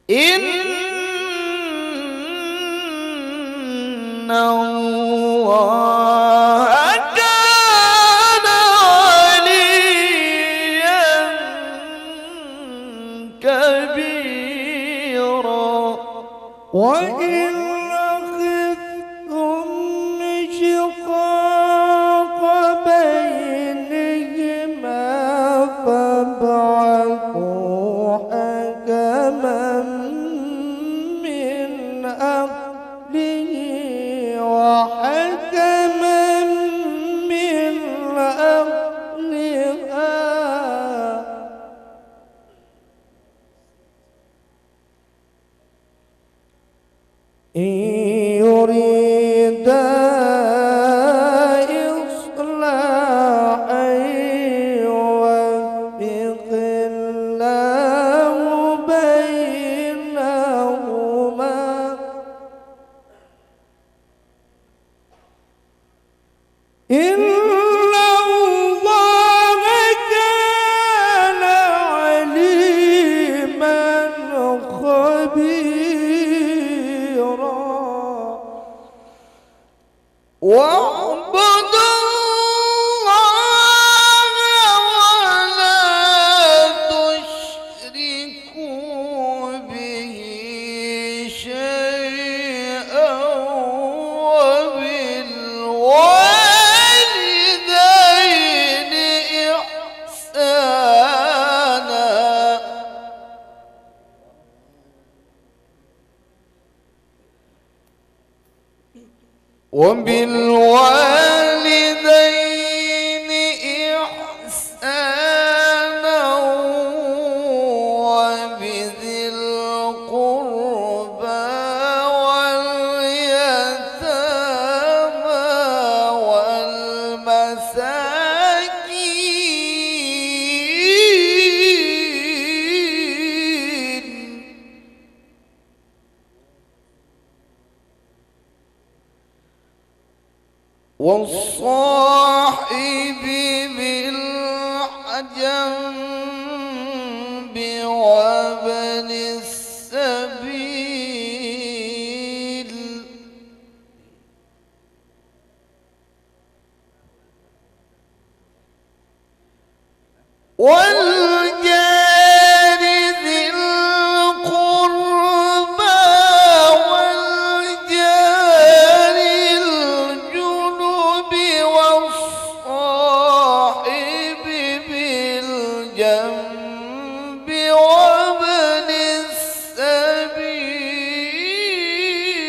إن الله كان عليا كبيرا وإن خفتم شقاق بينهما فابعثوا حكما من أهله وحكما من أهلها إن يريدا إصلاحا يوفق الله بينهما إن الله كان عليما خبيرا واعبدوا الله ولا تشركوا به شيئا وبالوالدين إحسانا وبالوالدين إحسانا وبذي القربى واليتامى والمساكين والصاحب بالجنب وابن السبيل والجار ذي القربى والجار الجنب والصاحب بالجنب وابن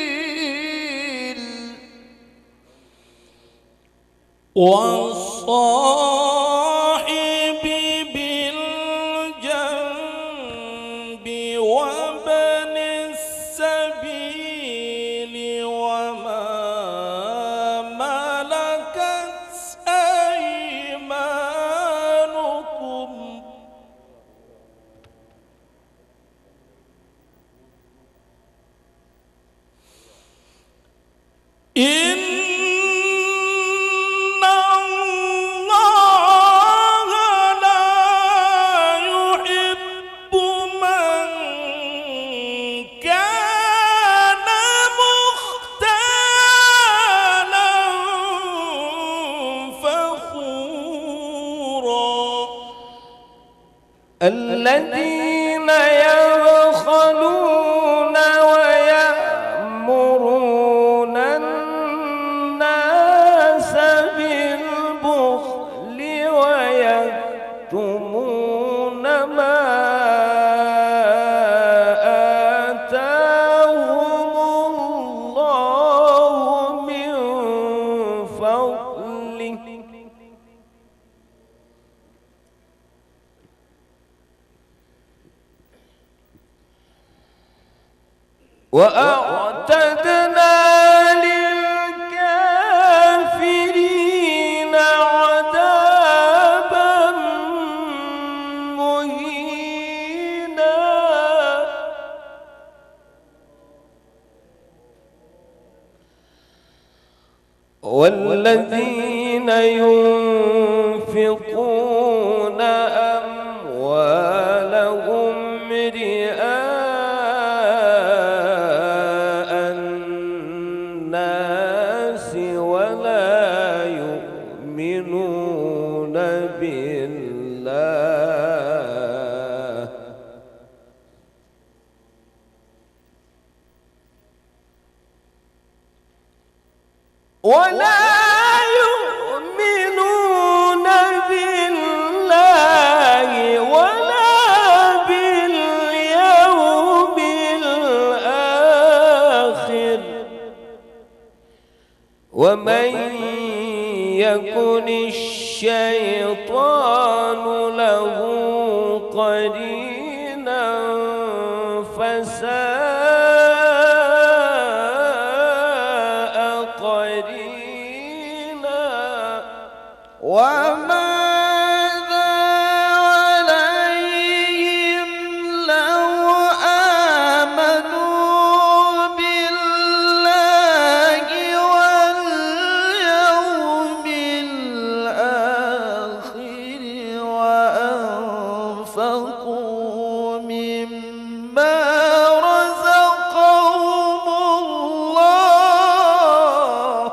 السبيل والصاحب بالجنب وابن السبيل وما ملكت أيمانكم إن الله لا يحب من كان مختالا فخورا الذين يبخلون ويأمرون الناس بالبخل ويكتمون ما آتاهم الله من فضله وأعتدنا للكافرين عذابا مهينا والذين ينفقون أموالهم رئاء ولا يؤمنون بالله ولا باليوم الآخر ومن يكن الشيطان له قرينا فساء قرينا وماذا عليهم لو آمنوا بالله واليوم الآخر وأنفقوا مما رزقهم الله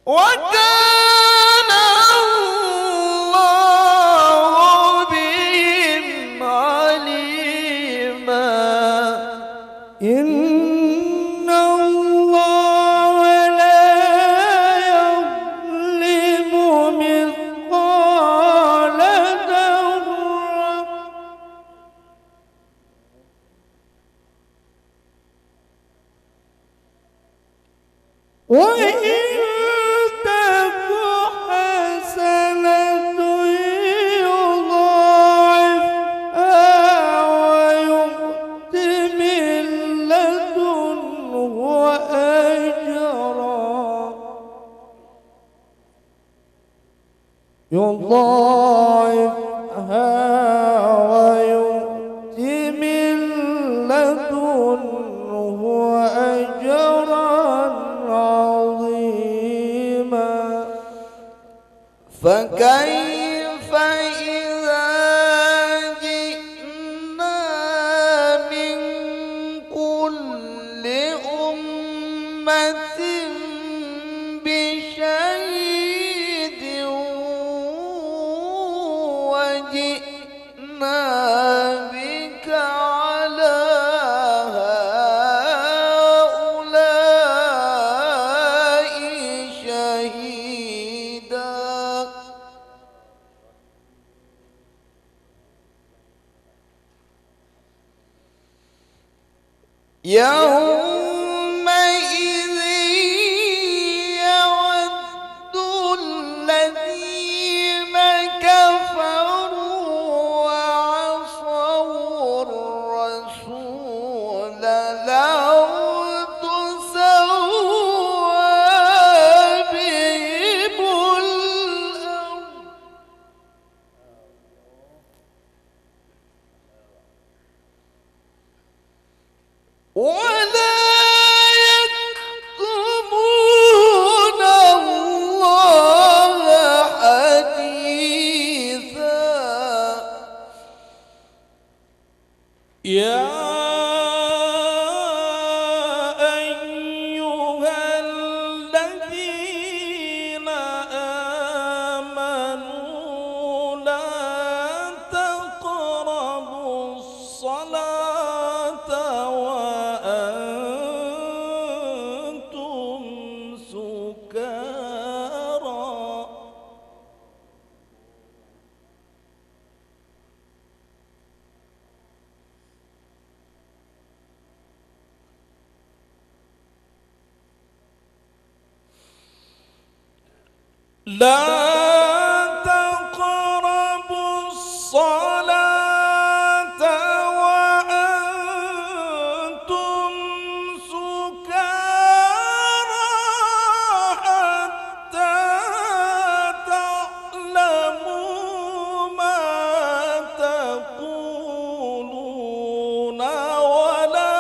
وكان الله بهم عليما إن الله لا يظلم مثقال ذرة وإن تك حسنة يضاعفها ويؤت من لدنه أجرا يضاعفها ويؤت من لدنه أجرا عظيما فكيف إذا جئنا من كل أمة بشهيد وجئنا بك على هؤلاء شهيدا يومئذ يود الذين كفروا وعصوا الرسول لو تسوى بهم الأرض ولا يكتمون الله حديثا يا أيها الذين آمنوا لا تقربوا الصلاة وأنتم سكارى لا تقربوا الصلاة وأنتم سكارى حتى تعلموا ما تقولون ولا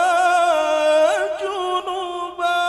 جنبا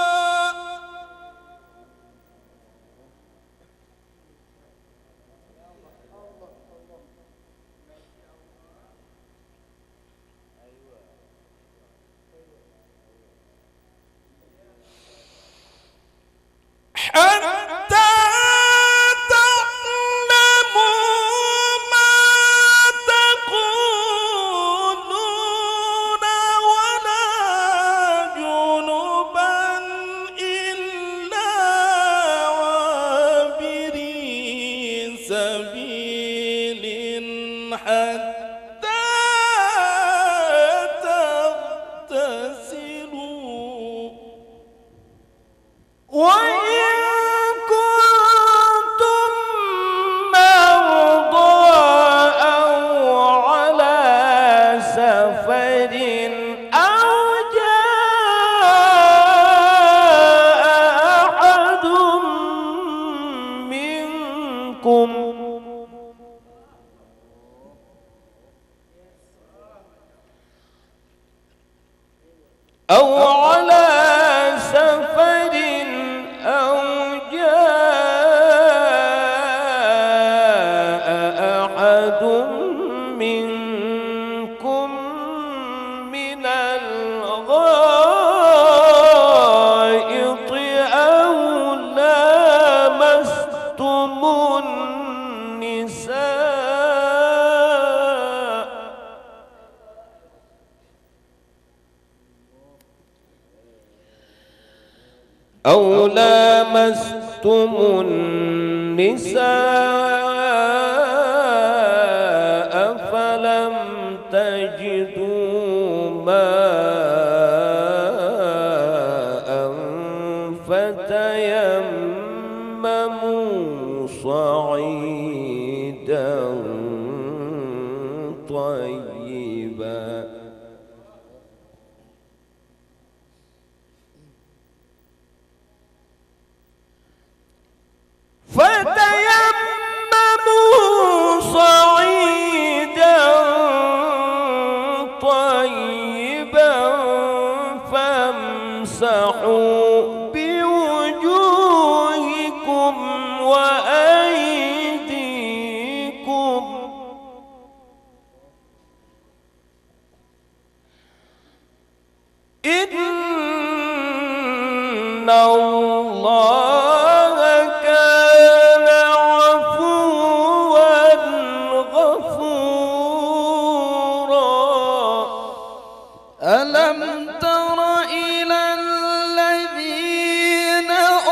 أو لامستم النساء فلم تجدوا ماء فتيمموا صعيدا طيبا فامسحوا بوجوهكم وأيديكم إن الله كان عفوا غفورا. ألم تر إلى الذين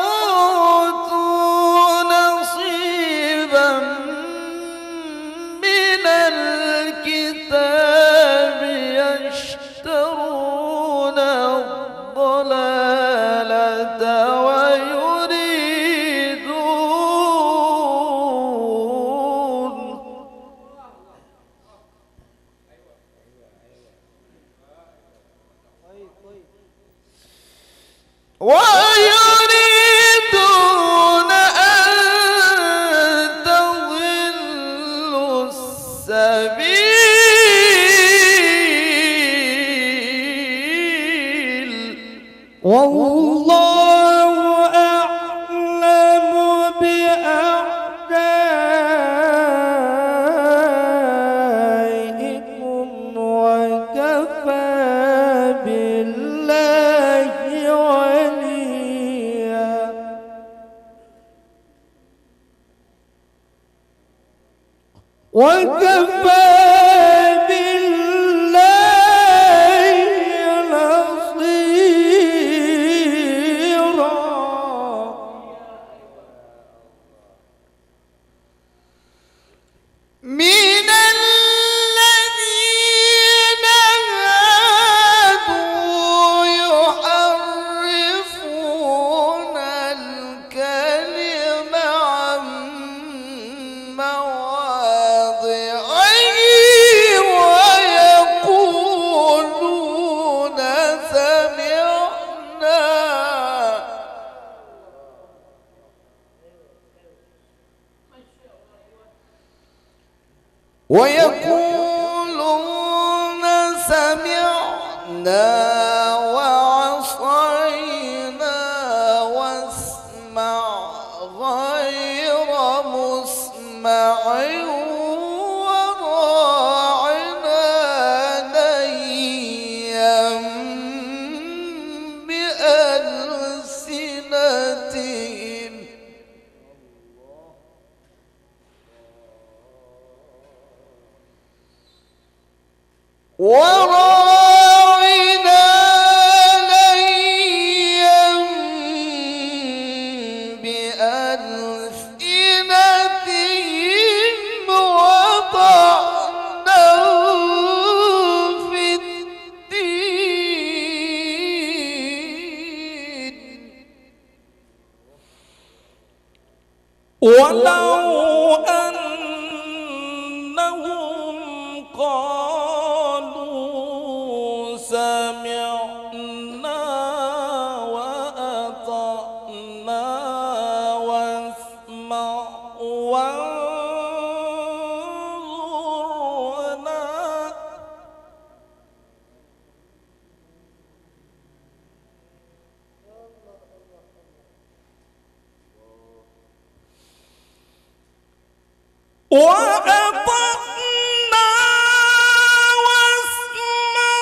أوتوا نصيبا من الكتاب يشترون الضلالة ويريدون أن تضلوا السبيل والله أعلم بأعدائكم وكفى بالله وليا. وكفى بالله نصيرا. من الذين هادوا يحرفون الكلم عن مواضعه ويقولون سمعنا وعصينا واسمع غير مسمع وراعنا ليا بألسنتهم وراعنا ليا بألسنتهم وطعنا في الدين ولو أنهم قالوا سمعنا وأطعنا واسمع وانظرنا وأطعنا واسمع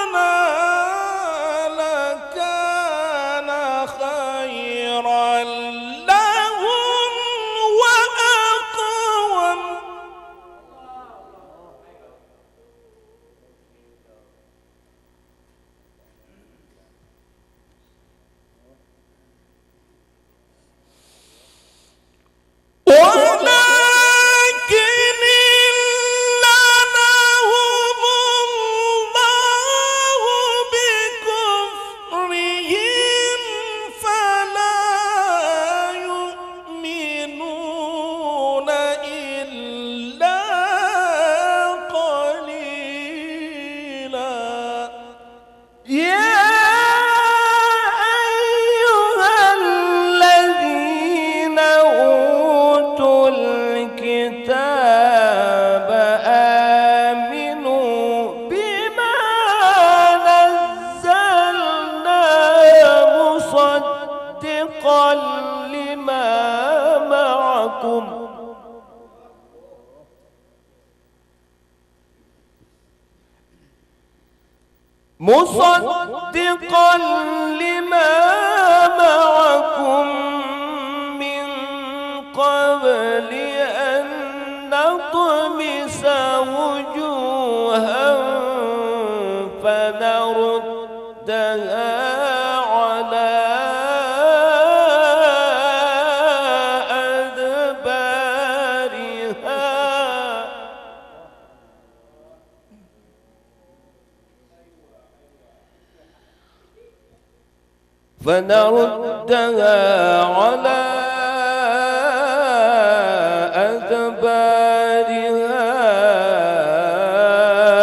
وانظرنا لكان خيرا لهم وأقوم. يا أيها الذين أوتوا الكتاب آمنوا بما نزلنا مصدقا لما معكم من قبل أن نطمس وجوها فنردها على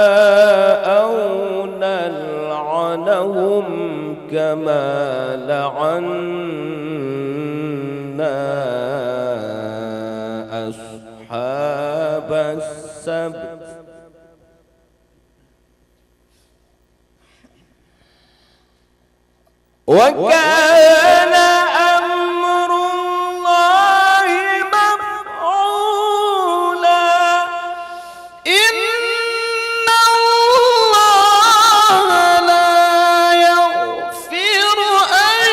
أدبارها أو نلعنهم كما لعنا أصحاب السبت وكان أمر الله مفعولا إن الله لا يغفر أن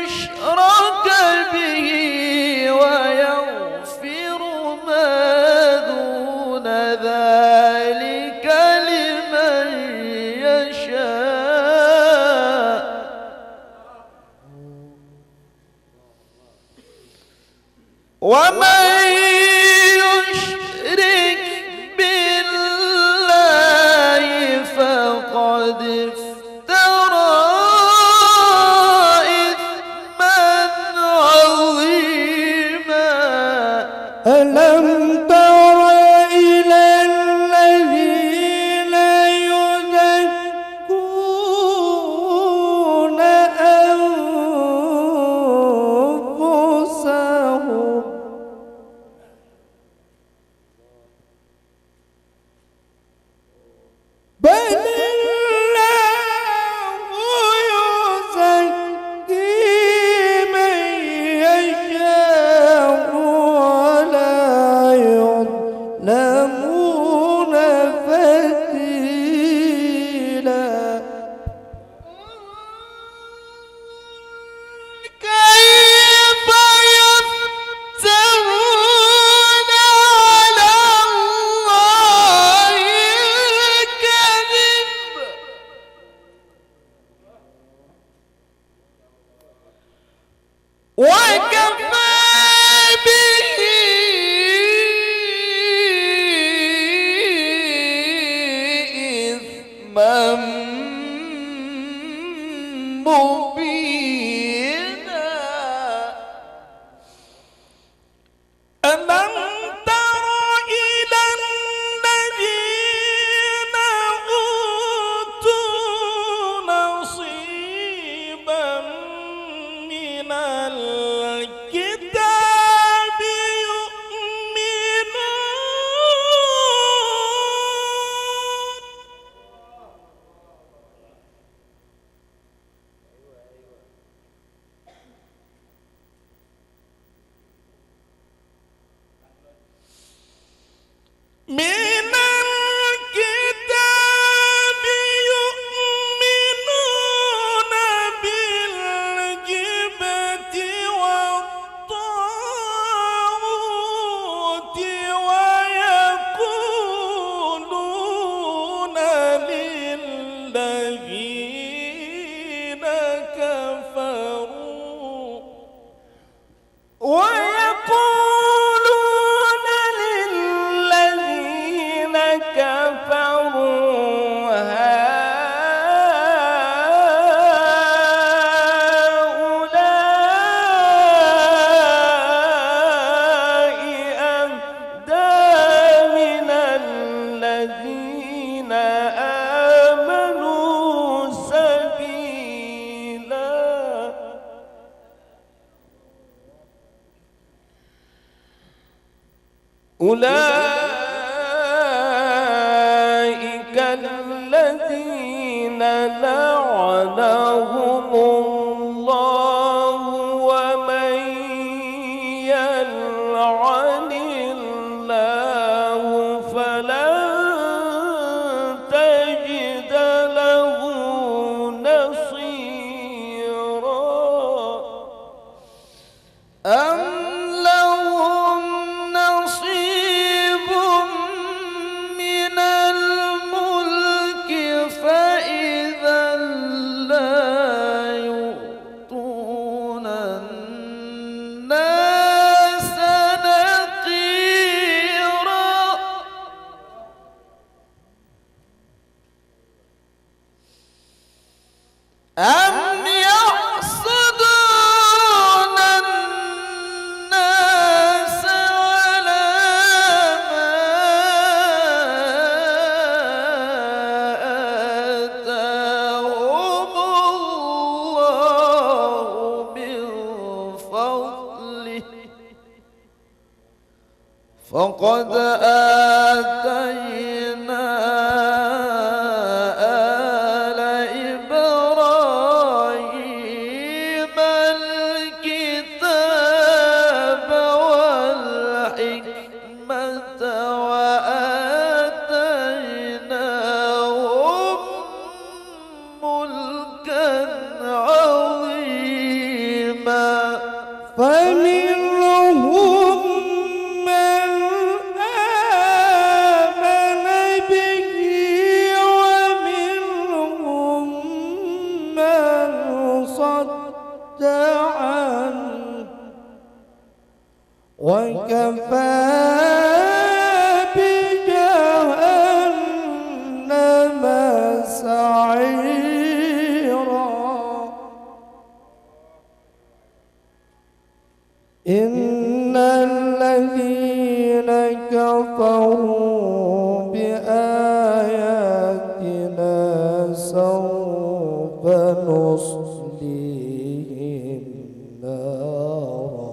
يشرك به ويغفر ما دون ذلك لمن يشاء ومن يشرك بالله فقد افترى إثما عظيما ألم تر إلى الذين يزكون أنفسهم بل الله يزكي من يشاء ولا يظلمون فتيلا كيف يفترون على الله الكذب وكفى به إثما مبينا ألم تر إلى الذين أوتوا نصيبا من الكتاب يؤمنون بالجبت والطاغوت ويقولون للذين كفروا هؤلاء أهدى من الذين آمنوا أولئك الذين لعنهم الله ومن يلعن الله فلن تجد له نصيرا أم لهم نصيب من الملك فإذا لا يؤتون الناس نقيرا أم يحسدون الناس على ما آتاهم الله من فضله فقد آتينا آل إبراهيم الكتاب والحكمة وآتيناهم ملكا عظيما فمنهم من آمن به ومنهم من صد عنه وكفى بجهنم سعيرا إن الذين كفروا بآياتنا سوف نصليهم نارا